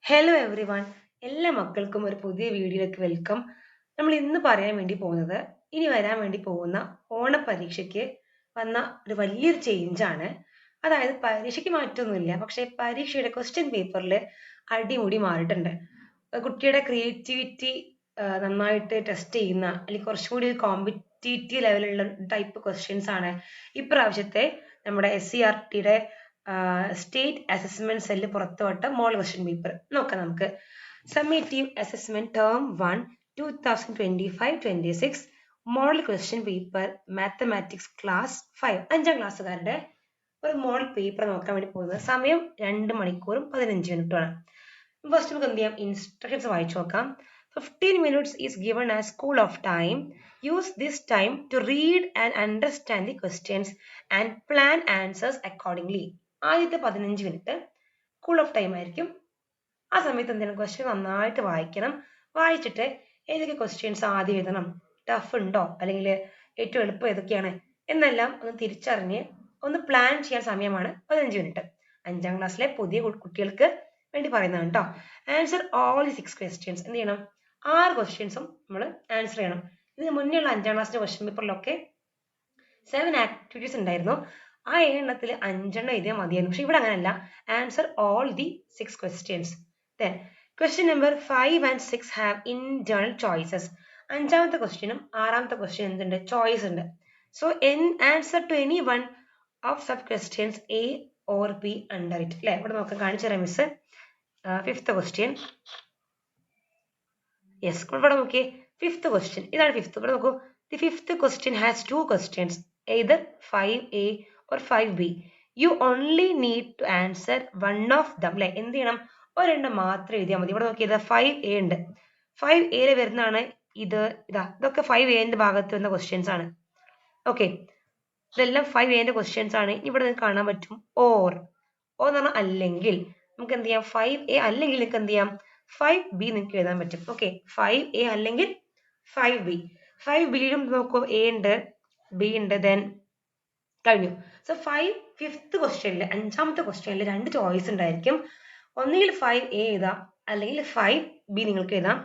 Hello every one, എല്ലാ മക്കൾക്കും ഒരു പുതിയ വീഡിയോയിലേക്ക് വെൽക്കം. നമ്മൾ ഇന്ന് പറയാൻ വേണ്ടി പോകുന്നത് ഇനി വരാൻ വേണ്ടി പോകുന്ന ഓണപരീക്ഷയ്ക്ക് വന്ന ഒരു വലിയൊരു ചേഞ്ചാണ്. അതായത് പരീക്ഷയ്ക്ക് മാറ്റമൊന്നുമില്ല, പക്ഷെ പരീക്ഷയുടെ ക്വസ്റ്റ്യൻ പേപ്പറിൽ അടിമുടി മാറിയിട്ടുണ്ട്. കുട്ടിയുടെ ക്രിയേറ്റിവിറ്റി നന്നായിട്ട് ടെസ്റ്റ് ചെയ്യുന്ന, അല്ലെങ്കിൽ കുറച്ചും കൂടി ഒരു കോമ്പറ്റീറ്റീവ് ലെവലുള്ള ടൈപ്പ് ക്വസ്റ്റ്യൻസ് ആണ് ഇപ്രാവശ്യത്തെ നമ്മുടെ SCERTയുടെ സ്റ്റേറ്റ് അസസ്മെന്റ് സെല്ല് പുറത്തുവിട്ട മോഡൽ ക്വസ്റ്റ്യൻ പേപ്പർ നോക്കാം. നമുക്ക് summative assessment term 1 2025-26 model question paper mathematics class 5 5ാം ക്ലാസ്സുകാരുടെ ഒരു മോഡൽ പേപ്പർ നോക്കാൻ വേണ്ടി പോകുന്നത്. സമയം 2 മണിക്കൂറും 15 മിനിറ്റുമാണ്. ഫസ്റ്റ് നമുക്ക് എന്ത് ചെയ്യാം, ഇൻസ്ട്രക്ഷൻസ് വായിച്ചു നോക്കാം. 15 minutes is given as school of time. Use this time to read and understand the questions and plan answers accordingly. ആദ്യത്തെ 15 മിനിറ്റ് കൂൾ ഓഫ് ടൈം ആയിരിക്കും. ആ സമയത്ത് എന്തെങ്കിലും ക്വസ്റ്റ്യൻ നന്നായിട്ട് വായിക്കണം. വായിച്ചിട്ട് ഏതൊക്കെ ക്വസ്റ്റ്യൻസ് ആദ്യം എഴുതണം, ടഫ് ഉണ്ടോ അല്ലെങ്കിൽ ഏറ്റവും എളുപ്പം ഏതൊക്കെയാണ് എന്നെല്ലാം ഒന്ന് തിരിച്ചറിഞ്ഞ് ഒന്ന് പ്ലാൻ ചെയ്യാൻ സമയമാണ് 15 മിനിറ്റ്. 5ാം ക്ലാസ്സിലെ പുതിയ കുട്ടികൾക്ക് വേണ്ടി പറയുന്നതാണ് കേട്ടോ. Answer all the 6 questions. എന്ത് ചെയ്യണം, 6 ക്വസ്റ്റ്യൻസും നമ്മൾ ആൻസർ ചെയ്യണം. ഇതിന് മുന്നേ ഉള്ള 5ാം ക്ലാസ്സിലെ ക്വസ്റ്റ്യൻ പേപ്പറിലൊക്കെ 7 ആക്ടിവിറ്റീസ് ഉണ്ടായിരുന്നു. ആ 7 എണ്ണത്തിൽ 5 എഴുതിയാൽ മതിയായിരുന്നു. പക്ഷെ ഇവിടെ അങ്ങനെയല്ല, answer all the 6 questions. Then question number 5 and 6 have internal choices. 5ാമത്തെ ക്വസ്റ്റ്യനും 6ാമത്തെ ക്വസ്റ്റ്യൻ എന്തുണ്ട്, ചോയ്സ് ഉണ്ട്. So answer to any one of sub questions A or B under it. അല്ലെ, ഇവിടെ നോക്കാം, കാണിച്ചു തരാം മിസ്. 5th ക്വസ്റ്റ്യൻ, യെസ്, ഇവിടെ നോക്കിയേ, 5th ക്വസ്റ്റ്യൻ ഇതാണ്. 5th ഇവിടെ നോക്കൂ. The 5th question has 2 questions, either 5A or 5B. You only need to answer one of them. അല്ലെ, എന്ത് ചെയ്യണം, ഒരെണ്ണം മാത്രം എഴുതിയാൽ മതി. ഇവിടെ നോക്കിയത് 5A ഉണ്ട്. 5A വരുന്നതാണ് ഇത്. ഇതൊക്കെ 5Aന്റെ ഭാഗത്ത് വരുന്ന ക്വസ്റ്റ്യൻസ് ആണ്. ഓക്കെ, ഇതെല്ലാം 5Aന്റെ ക്വസ്റ്റ്യൻസ് ആണ്. ഇവിടെ നിങ്ങൾക്ക് കാണാൻ പറ്റും ഓർ എന്ന് പറഞ്ഞാൽ അല്ലെങ്കിൽ. നമുക്ക് എന്ത് ചെയ്യാം, 5A അല്ലെങ്കിൽ നിങ്ങൾക്ക് എന്ത് ചെയ്യാം, 5B നിങ്ങൾക്ക് എഴുതാൻ പറ്റും. ഓക്കെ, 5A അല്ലെങ്കിൽ 5B. 5Bയിലും നോക്കൂ, A ഉണ്ട്, B ഉണ്ട്, ദെൻ കഴിഞ്ഞു. സോ 5th ക്വസ്റ്റ്യനിൽ 5ാമത്തെ ക്വസ്റ്റ്യനിൽ 2 ചോയ്സ് ഉണ്ടായിരിക്കും. ഒന്നുകിൽ 5A എഴുതാം, അല്ലെങ്കിൽ 5B നിങ്ങൾക്ക് എഴുതാം.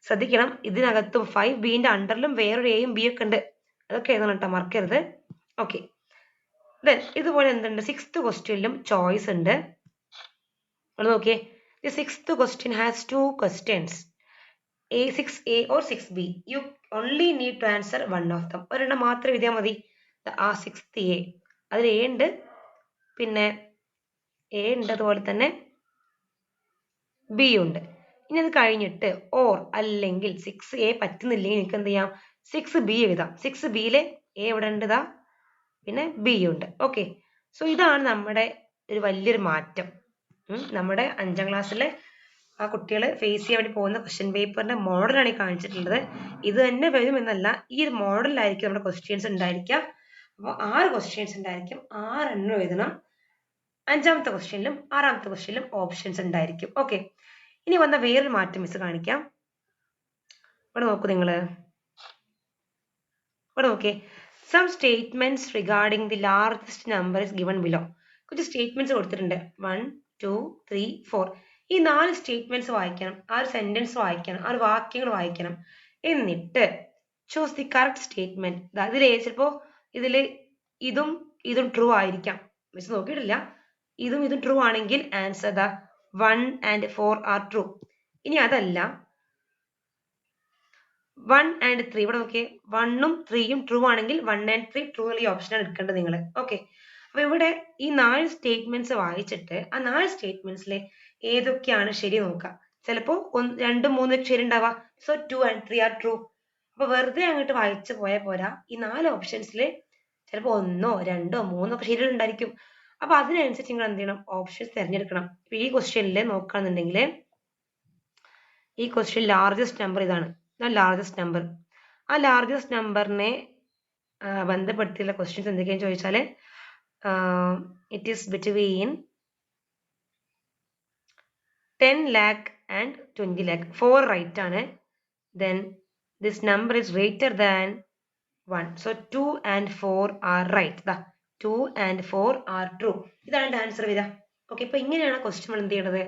ശ്രദ്ധിക്കണം, ഇതിനകത്തും 5Bന്റെ അണ്ടറിലും വേറൊരു Aയും B ഒക്കെ ഉണ്ട്. അതൊക്കെ എഴുതണം കേട്ടോ, മറക്കരുത്. ഓക്കെ, ദെൻ ഇതുപോലെ എന്തുണ്ട്, 6th ക്വസ്റ്റ്യനിലും ചോയ്സ് ഉണ്ട്. നോക്കിയേ, the 6th question has 2 questions, 6A or 6B. You only need to answer one of them. ഒരെണ്ണം മാത്രം എഴുതിയാൽ മതി. ആ 6th A, അതിൽ A ഉണ്ട്, പിന്നെ A ഉണ്ട്, അതുപോലെ തന്നെ B ഉണ്ട്. ഇനി അത് കഴിഞ്ഞിട്ട് ഓർ അല്ലെങ്കിൽ 6A പറ്റുന്നില്ലെങ്കിൽ നിങ്ങൾക്ക് എന്ത് ചെയ്യാം, 6B എഴുതാം. 6Bയിലെ A ഇവിടെ ഉണ്ട്, ഇതാ, പിന്നെ B ഉണ്ട്. ഓക്കെ, സോ ഇതാണ് നമ്മുടെ ഒരു വലിയൊരു മാറ്റം. നമ്മുടെ 5ാം ക്ലാസ്സിലെ ആ കുട്ടികൾ ഫേസ് ചെയ്യാൻ വേണ്ടി പോകുന്ന ക്വസ്റ്റ്യൻ പേപ്പറിന്റെ മോഡലാണ് ഈ കാണിച്ചിട്ടുള്ളത്. ഇത് തന്നെ വരും എന്നല്ല, ഈ ഒരു മോഡലിലായിരിക്കും നമ്മുടെ ക്വസ്റ്റ്യൻസ് ഉണ്ടായിരിക്കുക. അപ്പോൾ 6 ക്വസ്റ്റ്യൻസ് ഉണ്ടായിരിക്കും, 6 എണ്ണം എഴുതണം. 5ാമത്തെ ക്വസ്റ്റ്യനിലും 6ാമത്തെ ക്വസ്റ്റ്യനിലും ഓപ്ഷൻസ് ഉണ്ടായിരിക്കും. ഓക്കെ, ഇനി വന്ന വേറൊരു മാറ്റം മിസ് കാണിക്കാം. ഇവിടെ നോക്കൂ നിങ്ങൾ, ഇവിടെ നോക്കിയേ, some statements regarding the largest number is given below. കുറച്ച് സ്റ്റേറ്റ്മെന്റ്സ് കൊടുത്തിട്ടുണ്ട്, 1 2 3 4. ഈ 4 സ്റ്റേറ്റ്മെന്റ്സ് വായിക്കണം, ആ ഒരു സെന്റൻസ് വായിക്കണം, ആ ഒരു വാക്യങ്ങൾ വായിക്കണം. എന്നിട്ട് ചൂസ് ദി കറക്റ്റ് സ്റ്റേറ്റ്മെന്റ്. ഇതിൽ ചിലപ്പോ ഇതിൽ ഇതും ട്രൂ ആയിരിക്കാം, മിസ് നോക്കിയിട്ടില്ല. ഇതും ട്രൂ ആണെങ്കിൽ ആൻസർ 1 and 4 ആർ ട്രൂ. ഇനി അതല്ല, 1 and 3, ഇവിടെ നോക്കിയേ, 1ഉം 3ഉം ട്രൂ ആണെങ്കിൽ 1 and 3 ട്രൂ ഈ ഓപ്ഷനാണ് എടുക്കേണ്ടത് നിങ്ങൾ. ഓക്കെ, അപ്പൊ ഇവിടെ ഈ 4 സ്റ്റേറ്റ്മെന്റ്സ് വായിച്ചിട്ട് ആ 4 സ്റ്റേറ്റ്മെന്റ്സിലെ ഏതൊക്കെയാണ് ശരി നോക്കാം. ചിലപ്പോ 2ഉം 3ഉം ശരി ഉണ്ടാവാം. So 2 and 3 are true. അപ്പൊ വെറുതെ അങ്ങോട്ട് വായിച്ചു പോയാൽ പോരാ, ഈ 4 ഓപ്ഷൻസിൽ ചിലപ്പോ 1ഓ 2ഓ 3ഓ ഒക്കെ ശരിയുണ്ടായിരിക്കും. അപ്പൊ അതിനനുസരിച്ച് നിങ്ങൾ എന്ത് ചെയ്യണം, ഓപ്ഷൻസ് തിരഞ്ഞെടുക്കണം. ഇപ്പൊ ഈ ക്വസ്റ്റ്യനിൽ നോക്കുകയാണെന്നുണ്ടെങ്കിൽ ഈ ക്വസ്റ്റ്യൻ ലാർജസ്റ്റ് നമ്പർ ഇതാണ്, ലാർജസ്റ്റ് നമ്പർ. ആ ലാർജസ്റ്റ് നമ്പറിനെ ബന്ധപ്പെടുത്തിയുള്ള ക്വസ്റ്റ്യൻസ് എന്തൊക്കെയാണെന്ന് ചോദിച്ചാൽ it is between 10 lakh and 20 lakh. 4 right ആണ്. Then this number is greater than 1. So 2 and 4 are right. 2 and 4 are true. ഇതാണ് ആൻസർ വരിക. ഓക്കെ, ഇപ്പൊ ഇങ്ങനെയാണ് ക്വസ്റ്റ്യൻ എന്ത് ചെയ്യണത്,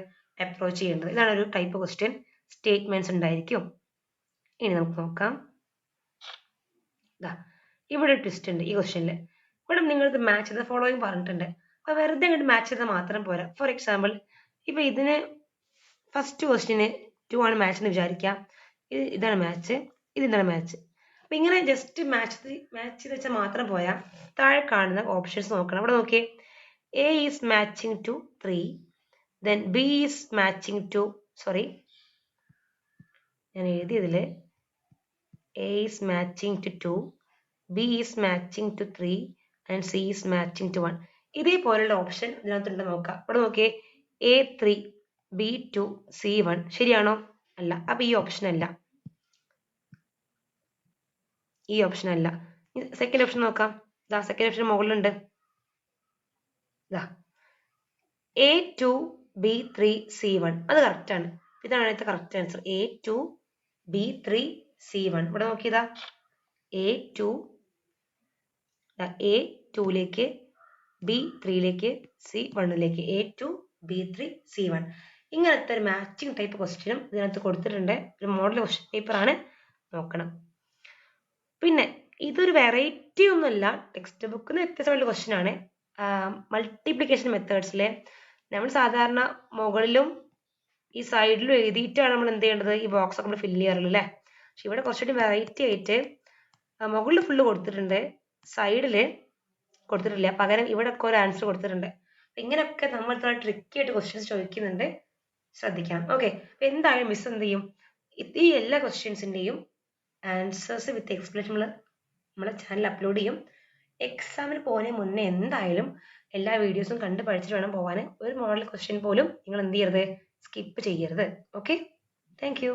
അപ്രോച്ച് ചെയ്യേണ്ടത്. ഇതാണ് ഒരു ടൈപ്പ് ക്വസ്റ്റ്യൻ. സ്റ്റേറ്റ്മെന്റ്സ് ഉണ്ടായിരിക്കും. ഇനി നമുക്ക് നോക്കാം. ഇവിടെ ട്വിസ്റ്റ് ഉണ്ട് ഈ ക്വസ്റ്റ്യനിൽ. ഇവിടെ നിങ്ങൾക്ക് മാച്ച് ചെയ്ത ഫോളോയിങ് പറഞ്ഞിട്ടുണ്ട്. അപ്പൊ വെറുതെ അങ്ങോട്ട് മാച്ച് ചെയ്താൽ മാത്രം പോരാ. ഫോർ എക്സാമ്പിൾ ഇപ്പൊ ഇതിന് ഫസ്റ്റ് ക്വസ്റ്റ്യന് 2 ആണ് മാച്ച് എന്ന് വിചാരിക്കാം. ഇതാണ് മാച്ച്, ഇതാണ് മാച്ച്. അപ്പൊ ഇങ്ങനെ ജസ്റ്റ് മാച്ച് ചെയ്ത് വെച്ചാൽ മാത്രം പോയാ. താഴെ കാണുന്ന ഓപ്ഷൻസ് നോക്കണം. ഇവിടെ നോക്കിയേ, A is matching to 3, then B is matching to, sorry ഞാൻ എഴുതിയതില് A is matching to 2, B is matching to 3 and C is matching to 1. ഇതേപോലുള്ള ഓപ്ഷൻ ഇതിനകത്തുണ്ട് നോക്കാം. ഇവിടെ നോക്കിയേ, A3 B2 C1 ശരിയാണോ? അല്ല. അപ്പൊ ഈ ഓപ്ഷൻ അല്ല, ഈ ഓപ്ഷൻ അല്ല. സെക്കൻഡ് ഓപ്ഷൻ നോക്കാം. സെക്കൻഡ് ഓപ്ഷൻ മുകളിലുണ്ട്. A2 B3 C1 അത് കറക്റ്റ് ആണ്. ഇതാണ് അടുത്ത correct answer. A2 B3 C1. ഇവിടെ നോക്കിയതാ A2ലേക്ക് B3ലേക്ക് C1ലേക്ക് A2 B3 C1. ഇങ്ങനത്തെ ഒരു മാച്ചിങ് ടൈപ്പ് ക്വസ്റ്റ്യനും ഇതിനകത്ത് കൊടുത്തിട്ടുണ്ട്. ഒരു മോഡൽ ക്വസ്റ്റ്യൻ പേപ്പർ ആണ്, നോക്കണം. പിന്നെ ഇതൊരു വെറൈറ്റി ഒന്നുമല്ല, ടെക്സ്റ്റ് ബുക്കിന് വ്യത്യസ്തമായിട്ടുള്ള ക്വസ്റ്റ്യൻ ആണ്. മൾട്ടിപ്ലിക്കേഷൻ മെത്തേഡ്സിലെ നമ്മൾ സാധാരണ മുകളിലും ഈ സൈഡിലും എഴുതിയിട്ടാണ് നമ്മൾ എന്ത് ചെയ്യേണ്ടത്, ഈ ബോക്സ് ഒക്കെ നമ്മൾ ഫില്ല് ചെയ്യാറുള്ളൂ അല്ലേ. പക്ഷെ ഇവിടെ കുറച്ചുകൂടി വെറൈറ്റി ആയിട്ട് മുകളിൽ ഫുള്ള് കൊടുത്തിട്ടുണ്ട്, സൈഡില് കൊടുത്തിട്ടില്ല. പകരം ഇവിടെ ഒക്കെ ഒരു ആൻസർ കൊടുത്തിട്ടുണ്ട്. ഇങ്ങനെയൊക്കെ നമ്മൾ ട്രിക്കി ആയിട്ട് ക്വസ്റ്റ്യൻസ് ചോദിക്കുന്നുണ്ട്, ശ്രദ്ധിക്കണം. ഓക്കെ, എന്തായാലും മിസ് എന്ത് ചെയ്യും, ഈ എല്ലാ ക്വസ്റ്റ്യൻസിന്റെയും ആൻസേഴ്സ് വിത്ത് എക്സ്പ്ലനേഷൻ നമ്മളെ ചാനൽ അപ്ലോഡ് ചെയ്യും. എക്സാമിന് പോകുന്നതിന് മുന്നേ എന്തായാലും എല്ലാ വീഡിയോസും കണ്ട് പഠിച്ചിട്ട് വേണം പോകാൻ. ഒരു മോഡൽ ക്വസ്റ്റ്യൻ പോലും നിങ്ങൾ എന്ത് ചെയ്യരുത്, സ്കിപ്പ് ചെയ്യരുത്. Okay, thank you.